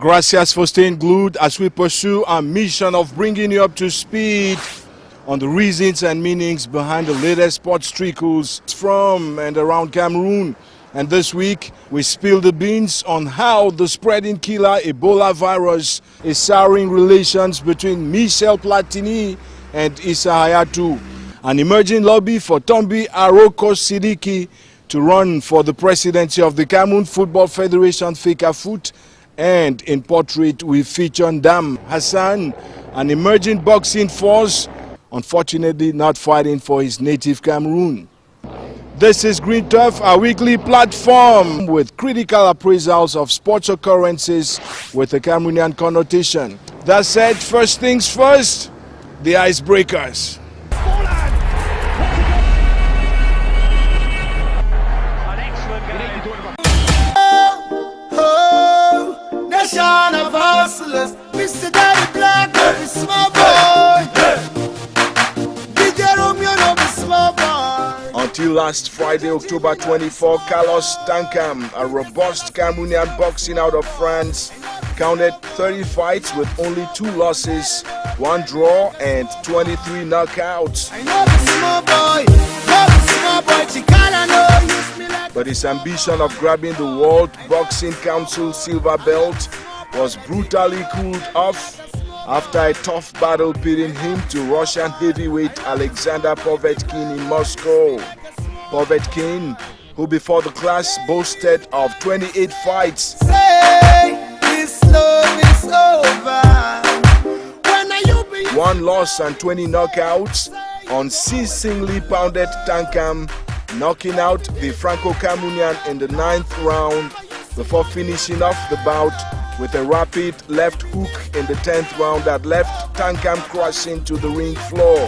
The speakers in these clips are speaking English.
Gracias for staying glued as we pursue our mission of bringing you up to speed on the reasons and meanings behind the latest sports trickles from and around Cameroon. And this week, we spill the beans on how the spreading killer Ebola virus is souring relations between Michel Platini and Issa Hayatou. An emerging lobby for Tombi Aroko Sidiki to run for the presidency of the Cameroon Football Federation FECAFOOT. And in portrait, we feature Ndam Hassan, an emerging boxing force, unfortunately not fighting for his native Cameroon. This is Green Turf, our weekly platform with critical appraisals of sports occurrences with a Cameroonian connotation. That said, first things first, the icebreakers. Of hustlers, Mr. Daddy Black, be small boy. DJ Romeo, no be small boy. Until last Friday, October 24, Carlos Tankam, a robust Cameroonian boxing out of France, counted 30 fights with only 2 losses, 1 draw, and 23 knockouts. I know be small boy, no be small boy. Chicana no use me like. But his ambition of grabbing the World Boxing Council silver belt was brutally cooled off after a tough battle pitting him to Russian heavyweight Alexander Povetkin in Moscow. Povetkin, who before the class boasted of 28 fights, Say, this love is over. When are you be 1 loss and 20 knockouts, unceasingly pounded Tankam, knocking out the Franco-Cameroonian in the 9th round before finishing off the bout with a rapid left hook in the 10th round that left Tankam crashing to the ring floor.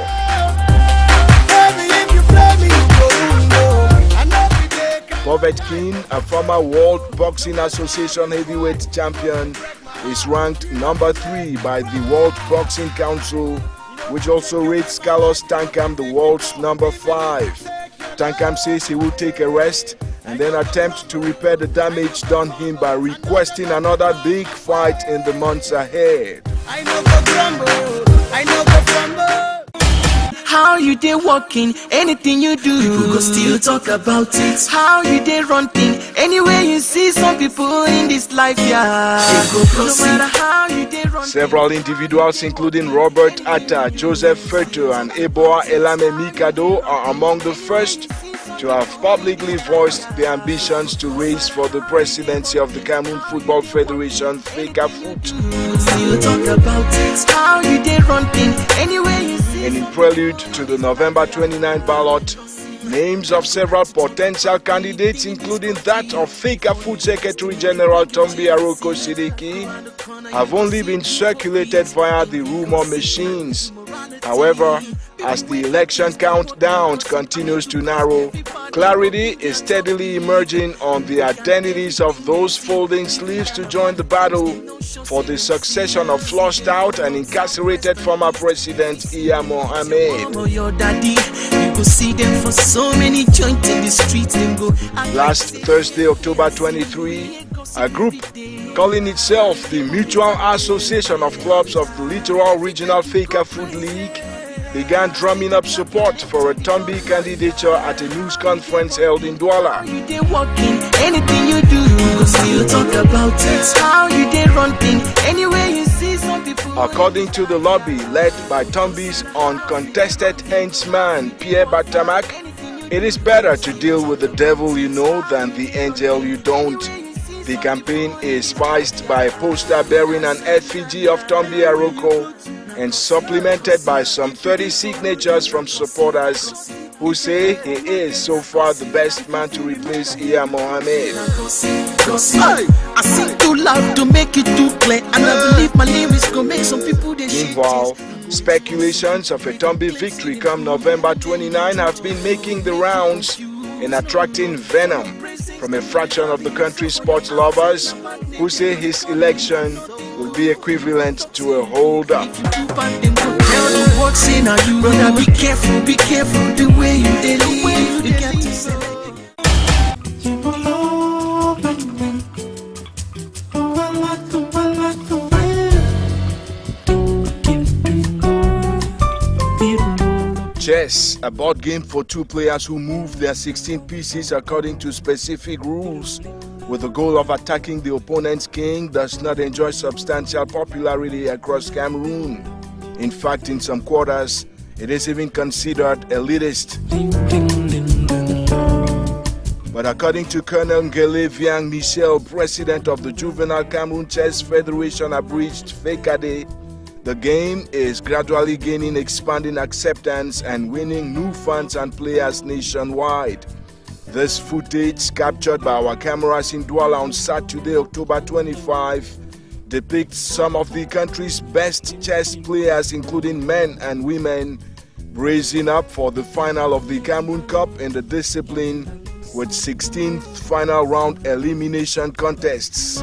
Povetkin, a former World Boxing Association heavyweight champion, is ranked number 3 by the World Boxing Council, which also rates Carlos Tankam the world's number 5. Tankam says he will take a rest and then attempt to repair the damage done him by requesting another big fight in the months ahead. I know go grumble, I know go fumble. How you dey walking, anything you do, people go still talk about it. How you dey running, anywhere you see some people in this life, yeah. They go proceed. No matter how you dey running. Several individuals, including Robert Atta, Joseph Ferto, and Eboa Elame Mikado, are among the first to have publicly voiced their ambitions to race for the presidency of the Cameroon Football Federation FECAFOOT. Still talk about it. How you dey running, anywhere you see. And in prelude to the November 29 ballot, names of several potential candidates, including that of FECAFOOT Secretary General Tombi Aroko Sidiki, have only been circulated via the rumor machines. However, as the election countdown continues to narrow, clarity is steadily emerging on the identities of those folding sleeves to join the battle for the succession of flushed out and incarcerated former President Iya Mohammed. Your daddy, you go see them for so many joints in the streets. Them go. Last Thursday, October 23, a group calling itself the Mutual Association of Clubs of the Littoral Regional FECAFOOT League began drumming up support for a Tombi candidature at a news conference held in Douala. You dey walking, anything you do, go still talk about it. How you dey running, anywhere you see some people. According to the lobby led by Tombi's uncontested henchman Pierre Batamak, it is better to deal with the devil you know than the angel you don't. The campaign is spiced by a poster bearing an effigy of Tombi Aroko and supplemented by some 30 signatures from supporters who say he is so far the best man to replace Iya Mohammed. Hey, I sing too loud to make it too clear, and I believe my lyrics go make some people they shit. Meanwhile, speculations of a Tombi victory come November 29 have been making the rounds and attracting venom from a fraction of the country's sports lovers who say his election will be equivalent to a hold-up. Brother, be careful the way you live. You got to select. Chess, a board game for two players who move their 16 pieces according to specific rules, with the goal of attacking the opponent's king, does not enjoy substantial popularity across Cameroon. In fact, in some quarters, it is even considered elitist. But according to Colonel Ngele Viang Michel, president of the Juvenile Cameroon Chess Federation, abridged FECADE, the game is gradually gaining expanding acceptance and winning new fans and players nationwide. This footage, captured by our cameras in Douala on Saturday, October 25, depicts some of the country's best chess players, including men and women, bracing up for the final of the Cameroon Cup in the discipline, with 16th final round elimination contests.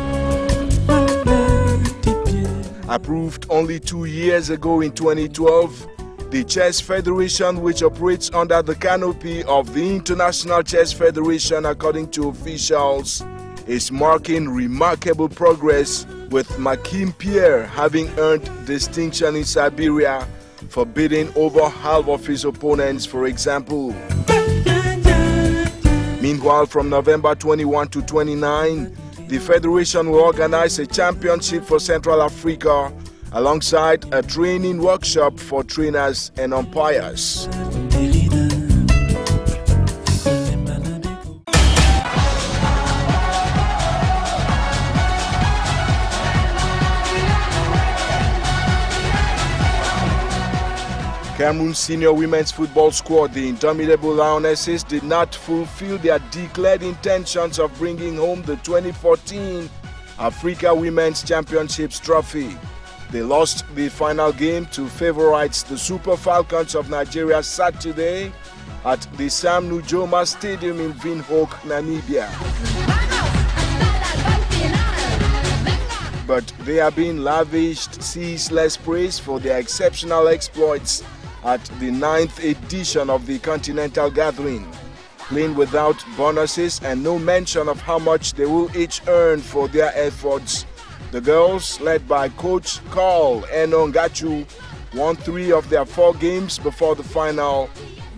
Approved only 2 years ago in 2012, the Chess Federation, which operates under the canopy of the International Chess Federation according to officials, is marking remarkable progress, with Makim Pierre having earned distinction in Siberia for beating over half of his opponents, for example. Meanwhile, from November 21 to 29, the Federation will organize a championship for Central Africa alongside a training workshop for trainers and umpires. Cameroon senior women's football squad, the Indomitable Lionesses, did not fulfill their declared intentions of bringing home the 2014 Africa Women's Championships trophy. They lost the final game to favorites, the Super Falcons of Nigeria, Saturday at the Sam Nujoma Stadium in Windhoek, Namibia. But they are being lavished ceaseless praise for their exceptional exploits at the 9th edition of the Continental Gathering, playing without bonuses and no mention of how much they will each earn for their efforts. The girls, led by coach Carl Enongachu, won 3 of their 4 games before the final,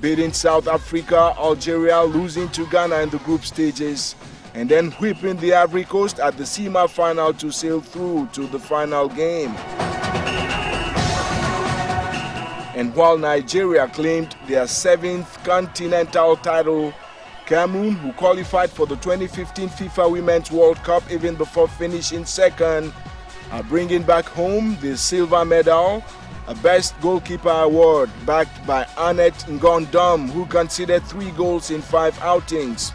beating South Africa, Algeria, losing to Ghana in the group stages, and then whipping the Ivory Coast at the SEMA final to sail through to the final game. And while Nigeria claimed their 7th continental title, Cameroon, who qualified for the 2015 FIFA Women's World Cup even before finishing second, are bringing back home the silver medal, a Best Goalkeeper award backed by Annette Ngondom, who conceded 3 goals in 5 outings.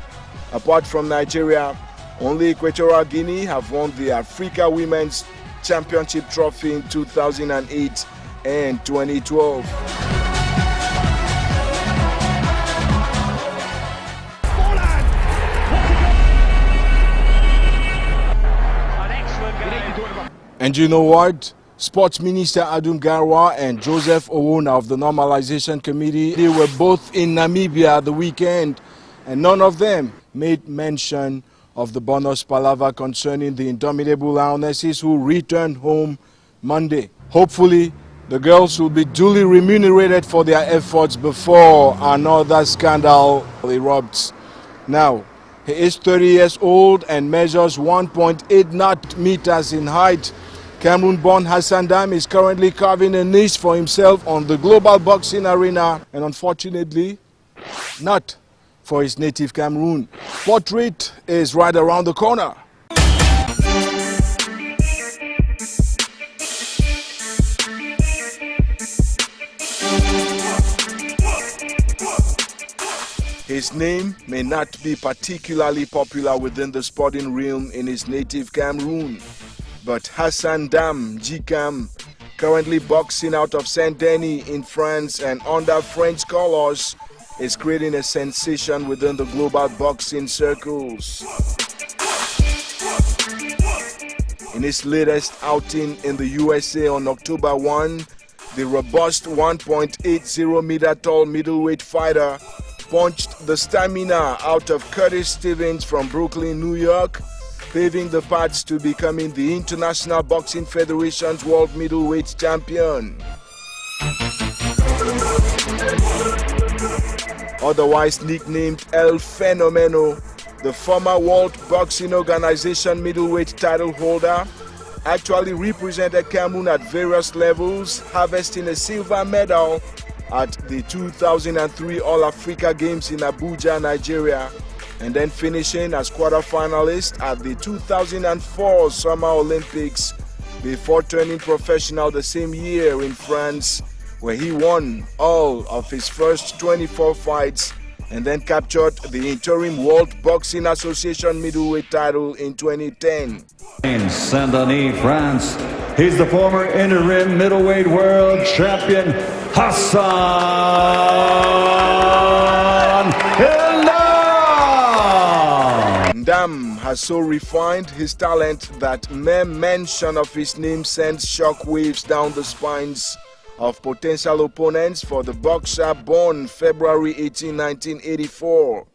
Apart from Nigeria, only Equatorial Guinea have won the Africa Women's Championship trophy in 2008 and 2012. And you know what? Sports Minister Adum Garwa and Joseph Owona of the Normalization Committee, they were both in Namibia the weekend, and none of them made mention of the bonus palaver concerning the Indomitable Lionesses who returned home Monday. Hopefully, the girls will be duly remunerated for their efforts before another scandal erupts. Now, he is 30 years old and measures 1.8 meters in height. Cameroon-born Hassan Dam is currently carving a niche for himself on the global boxing arena, and unfortunately, not for his native Cameroon. Portrait is right around the corner. His name may not be particularly popular within the sporting realm in his native Cameroon, but Hassan Dam Jikam, currently boxing out of Saint-Denis in France and under French colors, is creating a sensation within the global boxing circles. In his latest outing in the USA on October 1, the robust 1.80 meter tall middleweight fighter punched the stamina out of Curtis Stevens from Brooklyn, New York, paving the path to becoming the International Boxing Federation's world middleweight champion. Otherwise nicknamed El Fenomeno, the former World Boxing Organization middleweight title holder, actually represented Cameroon at various levels, harvesting a silver medal at the 2003 All-Africa Games in Abuja, Nigeria, and then finishing as quarterfinalist at the 2004 Summer Olympics before turning professional the same year in France, where he won all of his first 24 fights and then captured the interim World Boxing Association middleweight title in 2010. In Saint-Denis, France, he's the former interim middleweight world champion, Hassan Ilnam. Ndam has so refined his talent that mere mention of his name sends shockwaves down the spines of potential opponents for the boxer born February 18, 1984.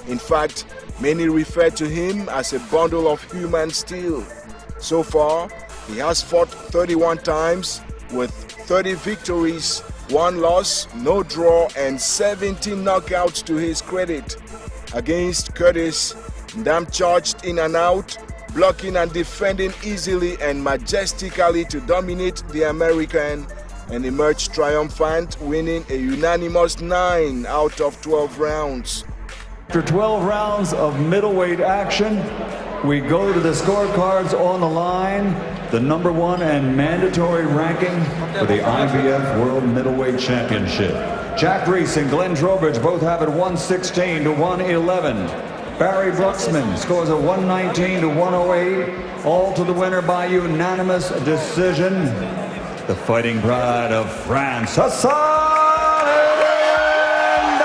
In fact, many refer to him as a bundle of human steel. So far, he has fought 31 times with 30 victories, 1 loss, no draw, and 17 knockouts to his credit. Against Curtis, Ndam charged in and out, blocking and defending easily and majestically to dominate the American, and emerged triumphant, winning a unanimous 9 out of 12 rounds. After 12 rounds of middleweight action, we go to the scorecards on the line. The #1 and mandatory ranking for the IBF World Middleweight Championship. Jack Reese and Glenn Trowbridge both have it 116 to 111. Barry Bruxman scores a 119 to 108. All to the winner by unanimous decision. The fighting pride of France, Hassan Ilnam.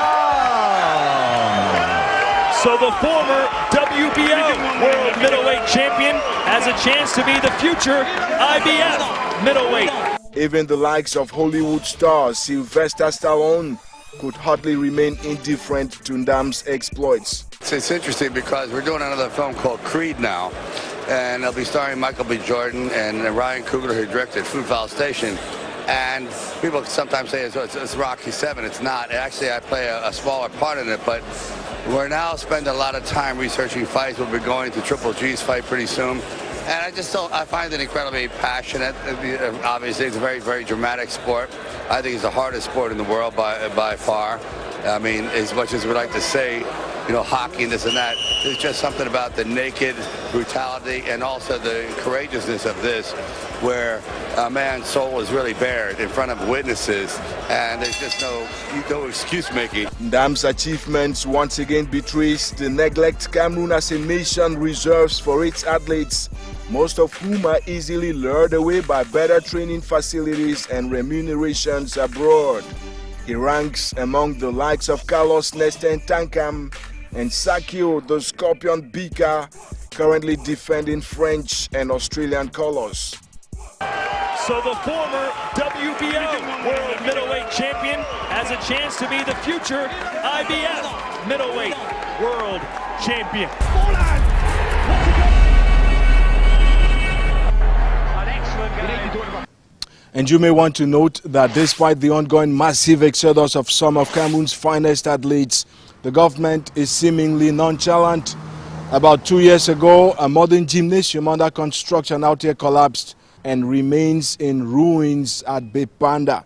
So the former WBO World Middleweight Champion has a chance to be the future IBF Middleweight. Even the likes of Hollywood star Sylvester Stallone could hardly remain indifferent to Ndam's exploits. It's interesting because we're doing another film called Creed now, and it'll be starring Michael B. Jordan and Ryan Coogler, who directed Fruitvale Station. And people sometimes say it's Rocky 7. It's not. Actually, I play a smaller part in it, but we're now spending a lot of time researching fights. We'll be going to Triple G's fight pretty soon. And I find it incredibly passionate. Obviously, it's a very, very dramatic sport. I think it's the hardest sport in the world by far. I mean, as much as we like to say, you know, hockey and this and that, there's just something about the naked brutality and also the courageousness of this, where a man's soul is really bared in front of witnesses, and there's just no excuse making. Ndam's achievements once again betrays the neglect Cameroon as a nation reserves for its athletes, most of whom are easily lured away by better training facilities and remunerations abroad. He ranks among the likes of Carlos Nestor Tankam and Sakio the Scorpion Bika, currently defending French and Australian colors. So the former WBO World Middleweight Champion has a chance to be the future IBF Middleweight World Champion. And you may want to note that despite the ongoing massive exodus of some of Cameroon's finest athletes, the government is seemingly nonchalant. About 2 years ago, a modern gymnasium under construction out here collapsed and remains in ruins at Bepanda.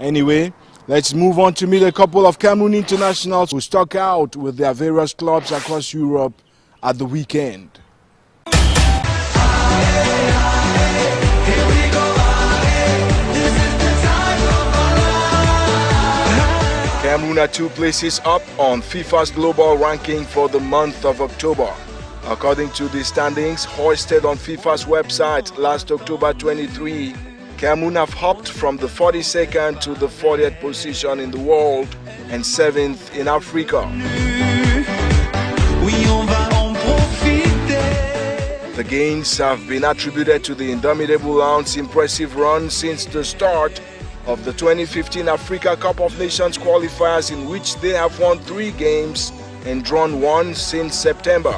Anyway, let's move on to meet a couple of Cameroon internationals who stuck out with their various clubs across Europe at the weekend. Cameroon are 2 places up on FIFA's global ranking for the month of October. According to the standings hoisted on FIFA's website last October 23, Cameroon have hopped from the 42nd to the 40th position in the world and 7th in Africa. The gains have been attributed to the Indomitable Lions' impressive run since the start of the 2015 Africa Cup of Nations qualifiers, in which they have won 3 games and drawn 1 since September.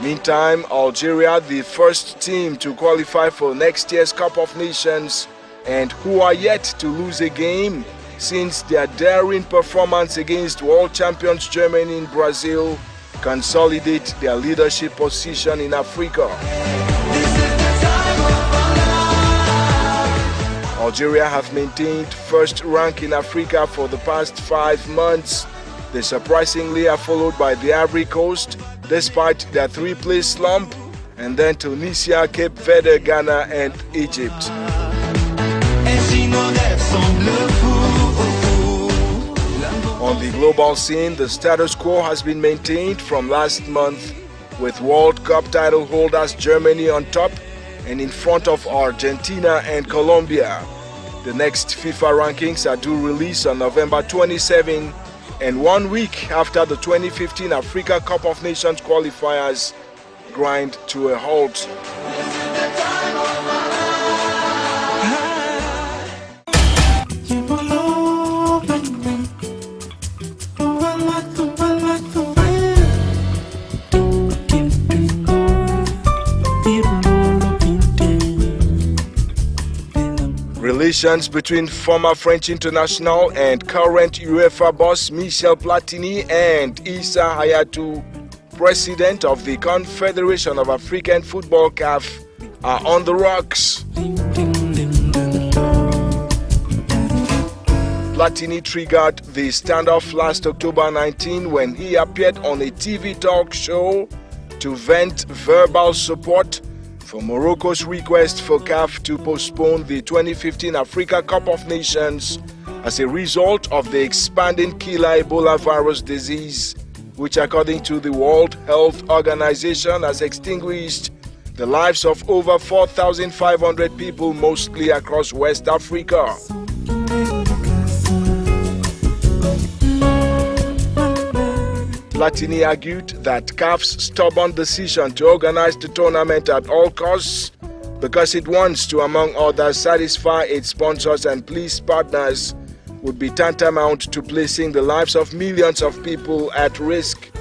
Meantime, Algeria, the first team to qualify for next year's Cup of Nations, and who are yet to lose a game since their daring performance against world champions Germany in Brazil consolidate their leadership position in Africa. Algeria have maintained first rank in Africa for the past 5 months. They surprisingly are followed by the Ivory Coast despite their 3-place slump, and then Tunisia, Cape Verde, Ghana and Egypt. On the global scene, the status quo has been maintained from last month, with World Cup title holders Germany on top and in front of Argentina and Colombia. The next FIFA rankings are due release on November 27, and 1 week after the 2015 Africa Cup of Nations qualifiers grind to a halt. Relations between former French international and current UEFA boss Michel Platini and Issa Hayatou, president of the Confederation of African Football (CAF), are on the rocks. Platini triggered the standoff last October 19 when he appeared on a TV talk show to vent verbal support for Morocco's request for CAF to postpone the 2015 Africa Cup of Nations as a result of the expanding killer Ebola virus disease, which according to the World Health Organization has extinguished the lives of over 4,500 people, mostly across West Africa. Platini argued that CAF's stubborn decision to organize the tournament at all costs because it wants to, among others, satisfy its sponsors and please partners would be tantamount to placing the lives of millions of people at risk.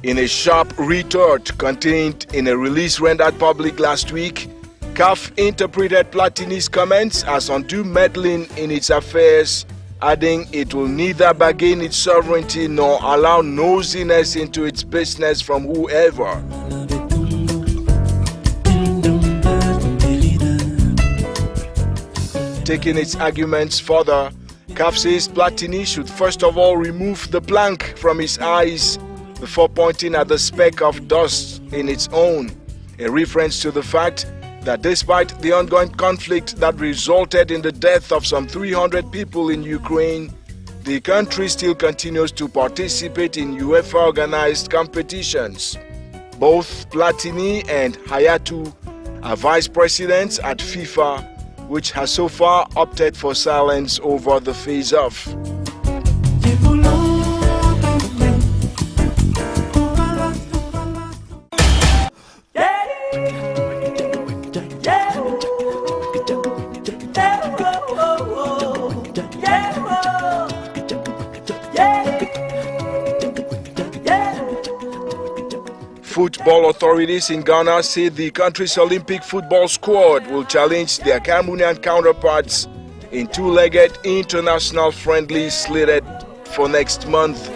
In a sharp retort contained in a release rendered public last week, CAF interpreted Platini's comments as undue meddling in its affairs, adding it will neither bargain its sovereignty nor allow nosiness into its business from whoever. Taking its arguments further, CAF says Platini should first of all remove the plank from his eyes before pointing at the speck of dust in its own, a reference to the fact that despite the ongoing conflict that resulted in the death of some 300 people in Ukraine, the country still continues to participate in UEFA-organized competitions. Both Platini and Hayatou are vice presidents at FIFA, which has so far opted for silence over the face-off. Football authorities in Ghana say the country's Olympic football squad will challenge their Cameroonian counterparts in two-legged international friendlies slated for next month.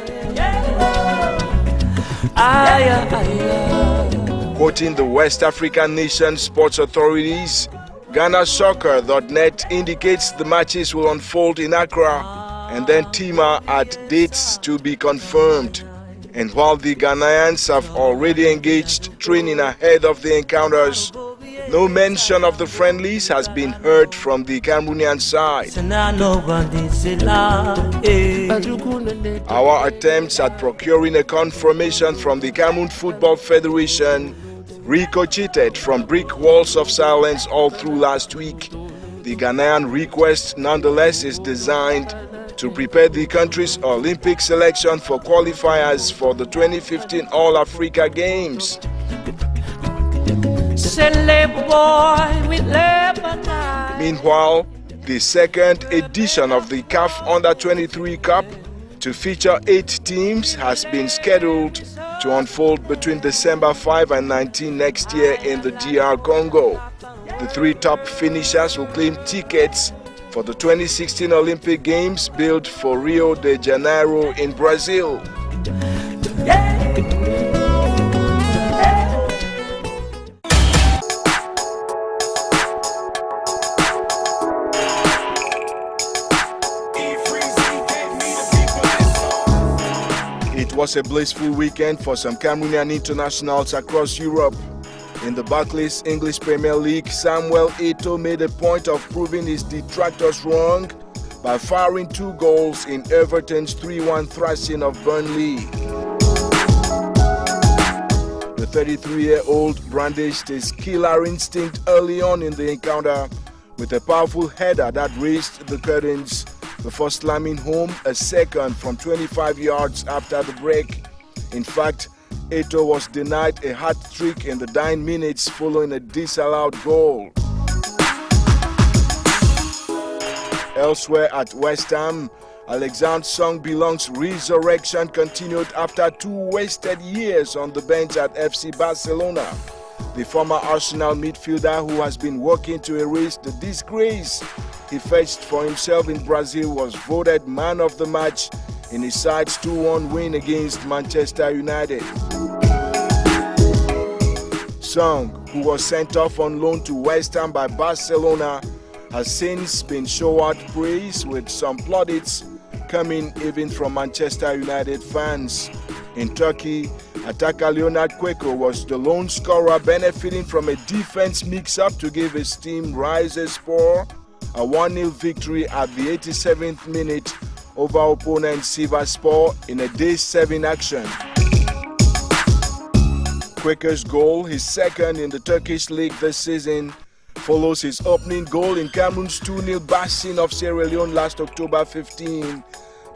Quoting the West African nation sports authorities, GhanaSoccer.net indicates the matches will unfold in Accra and then Tema at dates to be confirmed. And while the Ghanaians have already engaged training ahead of the encounters, no mention of the friendlies has been heard from the Cameroonian side. Our attempts at procuring a confirmation from the Cameroon Football Federation ricocheted from brick walls of silence all through last week. The Ghanaian request nonetheless is designed to prepare the country's Olympic selection for qualifiers for the 2015 All-Africa Games. Meanwhile, the second edition of the CAF Under-23 Cup, to feature 8 teams, has been scheduled to unfold between December 5 and 19 next year in the DR Congo. The 3 top finishers will claim tickets for the 2016 Olympic Games built for Rio de Janeiro in Brazil. It was a blissful weekend for some Cameroonian internationals across Europe. In the Barclays English Premier League, Samuel Eto'o made a point of proving his detractors wrong by firing 2 goals in Everton's 3-1 thrashing of Burnley. The 33-year-old brandished his killer instinct early on in the encounter with a powerful header that raised the curtains before slamming home a second from 25 yards after the break. In fact, Eto'o was denied a hat-trick in the dying minutes following a disallowed goal. Elsewhere at West Ham, Alexandre Songbillong's resurrection continued after 2 wasted years on the bench at FC Barcelona. The former Arsenal midfielder, who has been working to erase the disgrace he fetched for himself in Brazil, was voted man of the match in his side's 2-1 win against Manchester United. Song, who was sent off on loan to West Ham by Barcelona, has since been showered praise, with some plaudits coming even from Manchester United fans. In Turkey, attacker Leonard Queko was the lone scorer, benefiting from a defense mix-up to give his team Rizespor a 1-0 victory at the 87th minute over opponent Sivasspor in a day 7 action. Quaker's goal, his second in the Turkish league this season, follows his opening goal in Cameroon's 2-0 bashing of Sierra Leone last October 15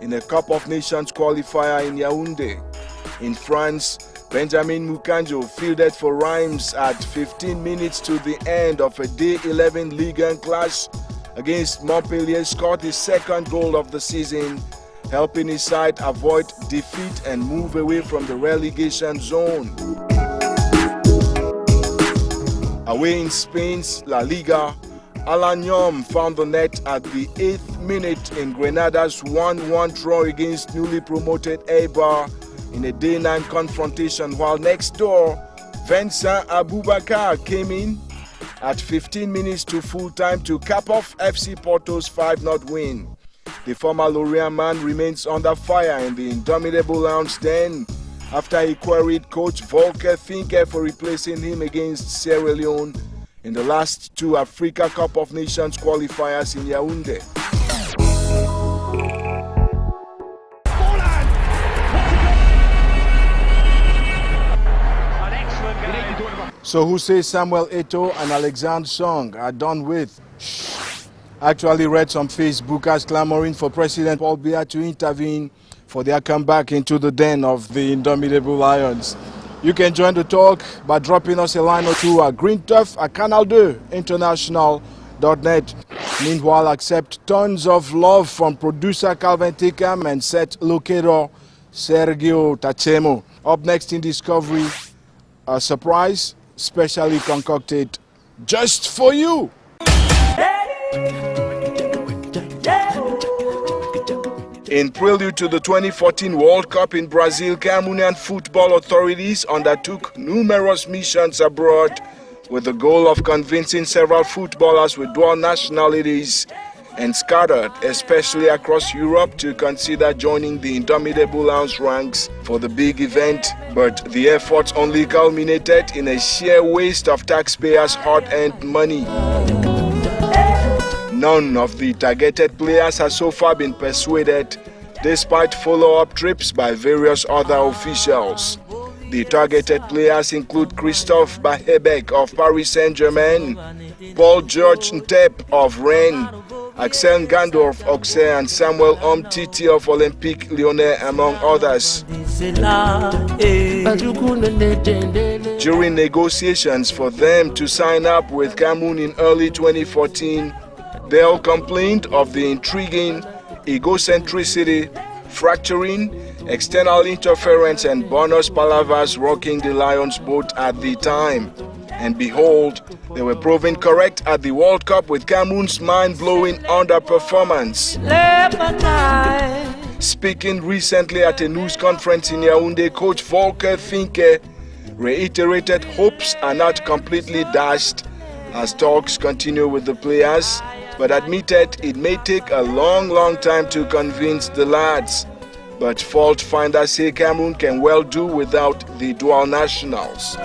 in a Cup of Nations qualifier in Yaoundé. In France, Benjamin Mukanjo fielded for Reims at 15 minutes to the end of a day 11 Ligue 1 clash against Montpellier, scored his second goal of the season, helping his side avoid defeat and move away from the relegation zone. Away in Spain's La Liga, Alan Yom found the net at the 8th minute in Granada's 1-1 draw against newly promoted Eibar in a day 9 confrontation, while next door, Vincent Aboubakar came in at 15 minutes to full time to cap off FC Porto's 5-0 win. The former Lorient man remains under fire in the Indomitable Lions den after he queried coach Volker Finke for replacing him against Sierra Leone in the last 2 Africa Cup of Nations qualifiers in Yaoundé. So who says Samuel Eto'o and Alexandre Song are done with? I actually read some Facebookers clamoring for President Paul Biya to intervene for their comeback into the den of the Indomitable Lions. You can join the talk by dropping us a line or two at greentuff@canal2international.net. Meanwhile, accept tons of love from producer Calvin Tikam and set locator Sergio Tachemo. Up next in Discovery, a surprise specially concocted just for you. In prelude to the 2014 World Cup in Brazil, Cameroonian football authorities undertook numerous missions abroad with the goal of convincing several footballers with dual nationalities and scattered, especially across Europe, to consider joining the Indomitable Lions ranks for the big event. But the efforts only culminated in a sheer waste of taxpayers' hard-earned money. None of the targeted players has so far been persuaded, despite follow-up trips by various other officials. The targeted players include Christophe Bahebek of Paris Saint-Germain, Paul-Georges Ntep of Rennes, Axel Ngando of Auxerre, and Samuel Umtiti of Olympique Lyonnais, among others. During negotiations for them to sign up with Cameroon in early 2014, they all complained of the intriguing egocentricity, fracturing, external interference, and bonus palavers rocking the Lions' boat at the time. And behold, they were proven correct at the World Cup with Cameroon's mind-blowing underperformance. Speaking recently at a news conference in Yaoundé, coach Volker Finke reiterated hopes are not completely dashed as talks continue with the players, but admitted it may take a long time to convince the lads. But fault finders say Cameroon can well do without the dual nationals.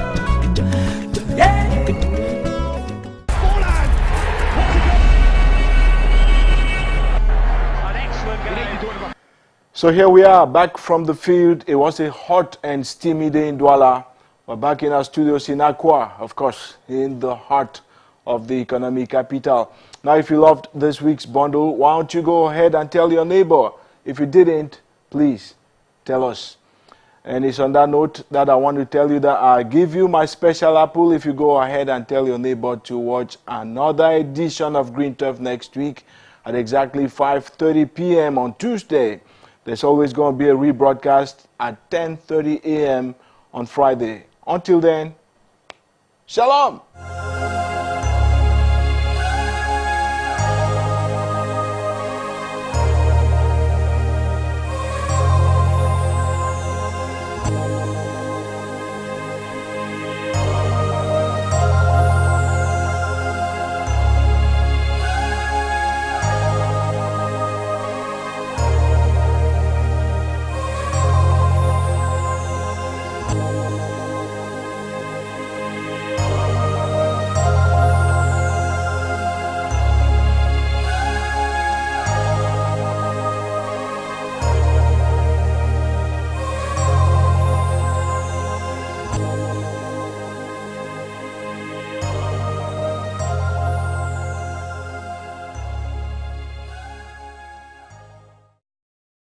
So here we are back from the field. It was a hot and steamy day in Douala. We're back in our studios in Accra, of course, in the heart of the economic capital. Now, if you loved this week's bundle, why don't you go ahead and tell your neighbor? If you didn't, please tell us. And it's on that note that I want to tell you that I give you my special apple if you go ahead and tell your neighbor to watch another edition of Green Turf next week at exactly 5:30 p.m. on Tuesday. There's always going to be a rebroadcast at 10:30 a.m. on Friday. Until then, shalom!